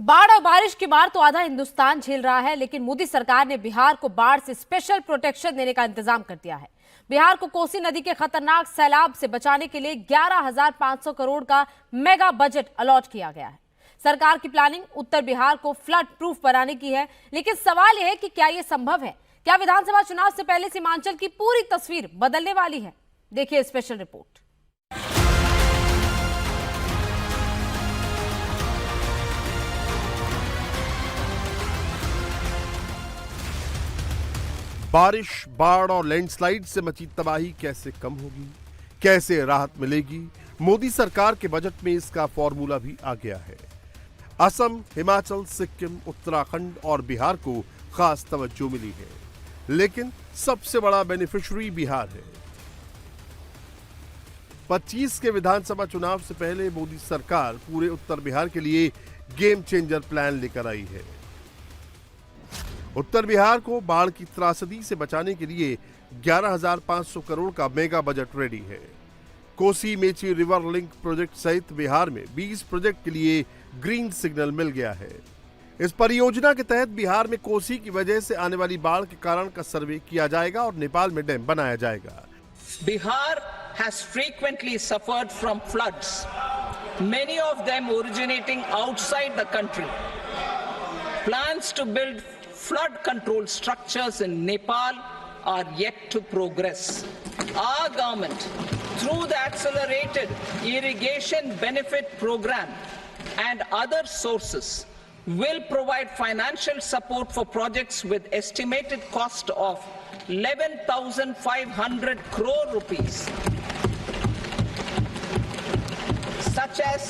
बाढ़ और बारिश की मार तो आधा हिंदुस्तान झेल रहा है, लेकिन मोदी सरकार ने बिहार को बाढ़ से स्पेशल प्रोटेक्शन देने का इंतजाम कर दिया है। बिहार को कोसी नदी के खतरनाक सैलाब से बचाने के लिए 11,500 करोड़ का मेगा बजट अलॉट किया गया है। सरकार की प्लानिंग उत्तर बिहार को फ्लड प्रूफ बनाने की है, लेकिन सवाल यह है कि क्या यह संभव है? क्या विधानसभा चुनाव से पहले सीमांचल की पूरी तस्वीर बदलने वाली है? देखिए स्पेशल रिपोर्ट। बारिश, बाढ़ और लैंडस्लाइड से मची तबाही कैसे कम होगी, कैसे राहत मिलेगी? मोदी सरकार के बजट में इसका फॉर्मूला भी आ गया है। असम, हिमाचल, सिक्किम, उत्तराखंड और बिहार को खास तवज्जो मिली है, लेकिन सबसे बड़ा बेनिफिशियरी बिहार है। 25 के विधानसभा चुनाव से पहले मोदी सरकार पूरे उत्तर बिहार के लिए गेम चेंजर प्लान लेकर आई है। उत्तर बिहार को बाढ़ की त्रासदी से बचाने के लिए 11,500 करोड़ का मेगा बजट रेडी है। Kosi Mechi river link project सहित बिहार में 20 प्रोजेक्ट के लिए ग्रीन सिग्नल मिल गया है। इस परियोजना के तहत बिहार में कोसी की वजह से आने वाली बाढ़ के कारण का सर्वे किया जाएगा और नेपाल में डैम बनाया जाएगा। Bihar has frequently suffered from floods, many of them originating outside the country. Plans to build flood control structures in Nepal are yet to progress. Our government, through the Accelerated Irrigation Benefit Program and other sources, will provide financial support for projects with estimated cost of 11,500 crore rupees, such as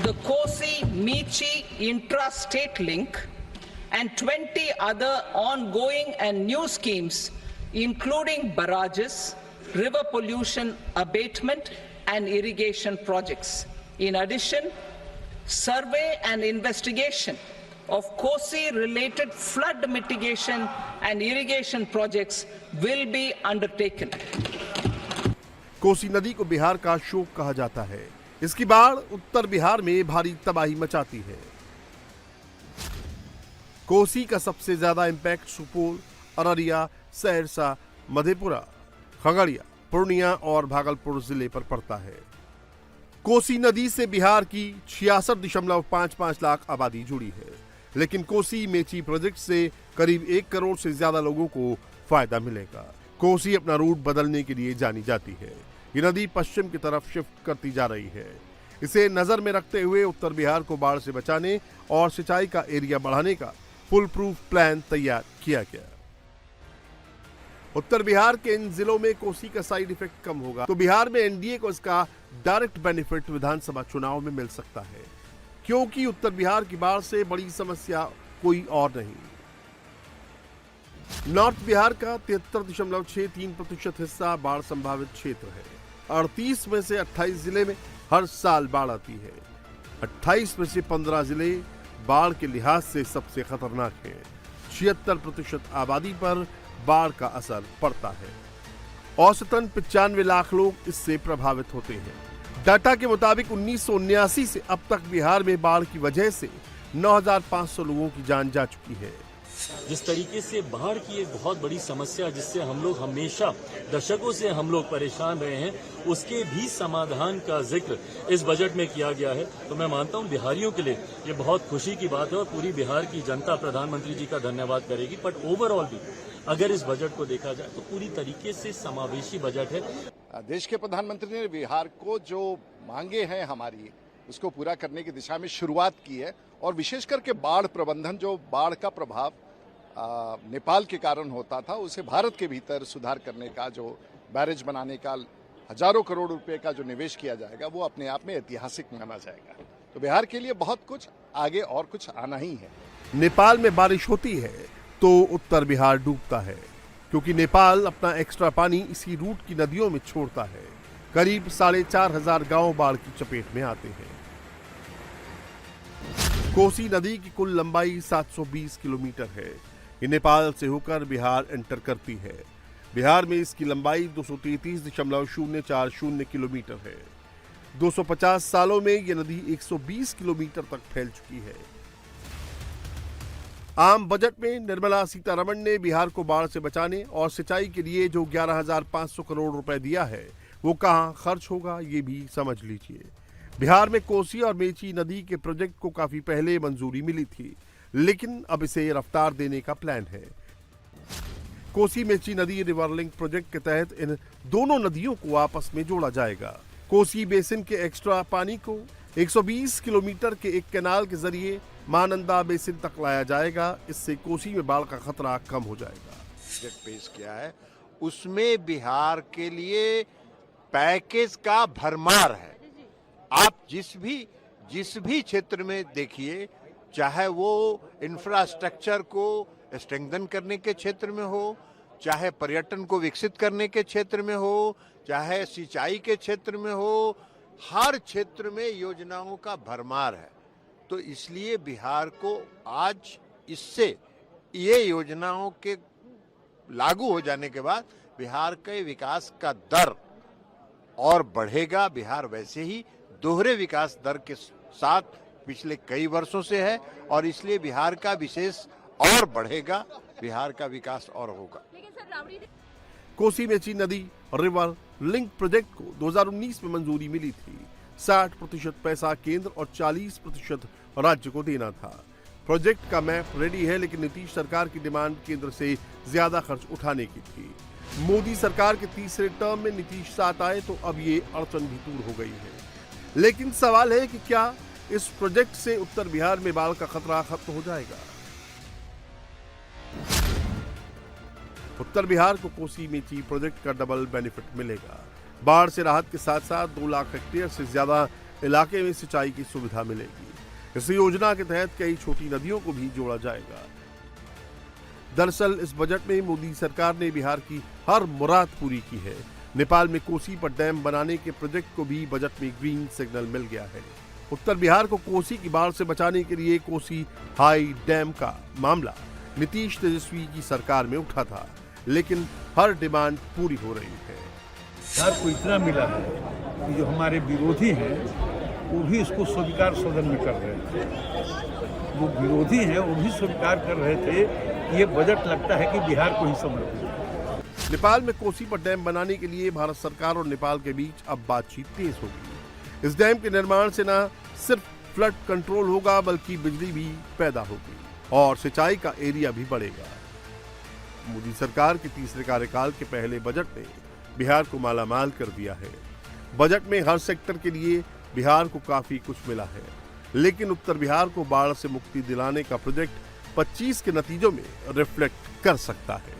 the Kosi-Mechi intra-state link and 20 other ongoing and new schemes, including barrages, river pollution abatement and irrigation projects. In addition, survey and investigation of Kosi-related flood mitigation and irrigation projects will be undertaken. Kosi नदी को बिहार का शोक कहा जाता है। इसकी बाढ़ उत्तर बिहार में भारी तबाही मचाती है। कोसी का सबसे ज्यादा इंपैक्ट सुपौल, अररिया, सहरसा, मधेपुरा, खगड़िया, पूर्णिया और भागलपुर जिले पर पड़ता है। कोसी नदी से बिहार की 66.55 लाख आबादी जुड़ी है, लेकिन कोसी मेची प्रोजेक्ट से करीब 1 करोड़ से ज्यादा लोगों को फायदा मिलेगा। कोसी अपना रूट बदलने के लिए जानी जाती है। ये नदी पश्चिम की तरफ शिफ्ट करती जा रही है। इसे नजर में रखते हुए उत्तर बिहार को बाढ़ से बचाने और सिंचाई का एरिया बढ़ाने का फुल प्रूफ प्लान तैयार किया गया। उत्तर बिहार के इन जिलों में कोसी का साइड इफेक्ट कम होगा तो बिहार में एनडीए को इसका डायरेक्ट बेनिफिट विधानसभा चुनाव में मिल सकता है, क्योंकि उत्तर बिहार की बाढ़ से बड़ी समस्या कोई और नहीं। नॉर्थ बिहार का 73.63% हिस्सा बाढ़ संभावित क्षेत्र है। 38 में से 28 जिले में हर साल बाढ़ आती है। 28 में से 15 जिले बाढ़ के लिहाज से सबसे खतरनाक है। 76% आबादी पर बाढ़ का असर पड़ता है। औसतन 95 लाख लोग इससे प्रभावित होते हैं। डाटा के मुताबिक 1979 से अब तक बिहार में बाढ़ की वजह से 9,500 लोगों की जान जा चुकी है। जिस तरीके से बाढ़ की एक बहुत बड़ी समस्या जिससे हम लोग हमेशा दशकों से हम लोग परेशान रहे हैं, उसके भी समाधान का जिक्र इस बजट में किया गया है। तो मैं मानता हूं बिहारियों के लिए ये बहुत खुशी की बात है और पूरी बिहार की जनता प्रधानमंत्री जी का धन्यवाद करेगी। बट ओवरऑल भी अगर इस बजट को देखा जाए तो पूरी तरीके से समावेशी बजट है। देश के प्रधानमंत्री ने बिहार को जो मांगे हैं हमारी, उसको पूरा करने की दिशा में शुरुआत की है और विशेष करके बाढ़ प्रबंधन, जो बाढ़ का प्रभाव नेपाल के कारण होता था, उसे भारत के भीतर सुधार करने का, जो बैरेज बनाने का हजारों करोड़ रुपए का जो निवेश किया जाएगा, वो अपने आप में ऐतिहासिक माना जाएगा। तो बिहार के लिए बहुत कुछ आगे और कुछ आना ही है। नेपाल में बारिश होती है तो उत्तर बिहार डूबता है, क्योंकि नेपाल अपना एक्स्ट्रा पानी इसी रूट की नदियों में छोड़ता है। करीब 4,500 गांव बाढ़ की चपेट में आते हैं। कोसी नदी की कुल लंबाई 720 किलोमीटर है। ये नेपाल से होकर बिहार एंटर करती है। बिहार में इसकी लंबाई 233.040 किलोमीटर है। 250 सालों में यह नदी 120 किलोमीटर तक फैल चुकी है। आम बजट में निर्मला सीतारमण ने बिहार को बाढ़ से बचाने और सिंचाई के लिए जो 11,500 करोड़ रुपए दिया है वो कहां खर्च होगा ये भी समझ लीजिए। बिहार में कोसी और मेची नदी के प्रोजेक्ट को काफी पहले मंजूरी मिली थी, लेकिन अब इसे रफ्तार देने का प्लान है। कोसी मेची नदी रिवर लिंक प्रोजेक्ट के तहत इन दोनों नदियों को आपस में जोड़ा जाएगा। कोसी बेसिन के एक्स्ट्रा पानी को 120 किलोमीटर के एक कैनाल के जरिए महानंदा बेसिन तक लाया जाएगा। इससे कोसी में बाढ़ का खतरा कम हो जाएगा। बजट पेश किया है उसमें बिहार के लिए पैकेज का भरमार है। आप जिस भी क्षेत्र में देखिए, चाहे वो इंफ्रास्ट्रक्चर को स्ट्रेंथन करने के क्षेत्र में हो, चाहे पर्यटन को विकसित करने के क्षेत्र में हो, चाहे सिंचाई के क्षेत्र में हो, हर क्षेत्र में योजनाओं का भरमार है। तो इसलिए बिहार को आज इससे ये योजनाओं के लागू हो जाने के बाद बिहार के विकास का दर और बढ़ेगा। बिहार वैसे ही दोहरे विकास दर के साथ पिछले कई वर्षों से है और इसलिए बिहार का विशेष और बढ़ेगा, बिहार का विकास और होगा। कोसी मेची नदी रिवर लिंक प्रोजेक्ट को 2019 में मंजूरी मिली थी। 60% पैसा केंद्र और 40% राज्य को देना था। प्रोजेक्ट का मैप रेडी है, लेकिन नीतीश सरकार की डिमांड केंद्र से ज्यादा खर्च उठाने की थी। मोदी सरकार के तीसरे टर्म में नीतीश साथ आए तो अब ये अड़चन भी दूर हो गई है। लेकिन सवाल है कि क्या इस प्रोजेक्ट से उत्तर बिहार में बाढ़ का खतरा खत्म हो जाएगा? उत्तर बिहार को कोसी मेची प्रोजेक्ट का डबल बेनिफिट मिलेगा। बाढ़ से राहत के साथ साथ 2 लाख हेक्टेयर से ज्यादा इलाके में सिंचाई की सुविधा मिलेगी। इस योजना के तहत कई छोटी नदियों को भी जोड़ा जाएगा। दरअसल इस बजट में मोदी सरकार ने बिहार की हर मुराद पूरी की है। नेपाल में कोसी पर डैम बनाने के प्रोजेक्ट को भी बजट में ग्रीन सिग्नल मिल गया है। उत्तर बिहार को कोसी की बाढ़ से बचाने के लिए कोसी हाई डैम का मामला नीतीश तेजस्वी की सरकार में उठा था, लेकिन हर डिमांड पूरी हो रही है। बिहार को इतना मिला है कि जो हमारे विरोधी हैं वो भी इसको स्वीकार सदन में कर रहे थे। वो विरोधी हैं वो भी स्वीकार कर रहे थे। ये बजट लगता है कि बिहार को ही समर्पित। नेपाल में कोसी पर डैम बनाने के लिए भारत सरकार और नेपाल के बीच अब बातचीत तेज होगी। इस डैम के निर्माण से न सिर्फ फ्लड कंट्रोल होगा, बल्कि बिजली भी पैदा होगी और सिंचाई का एरिया भी बढ़ेगा। मोदी सरकार के तीसरे कार्यकाल के पहले बजट ने बिहार को मालामाल कर दिया है। बजट में हर सेक्टर के लिए बिहार को काफी कुछ मिला है, लेकिन उत्तर बिहार को बाढ़ से मुक्ति दिलाने का प्रोजेक्ट 25 के नतीजों में रिफ्लेक्ट कर सकता है।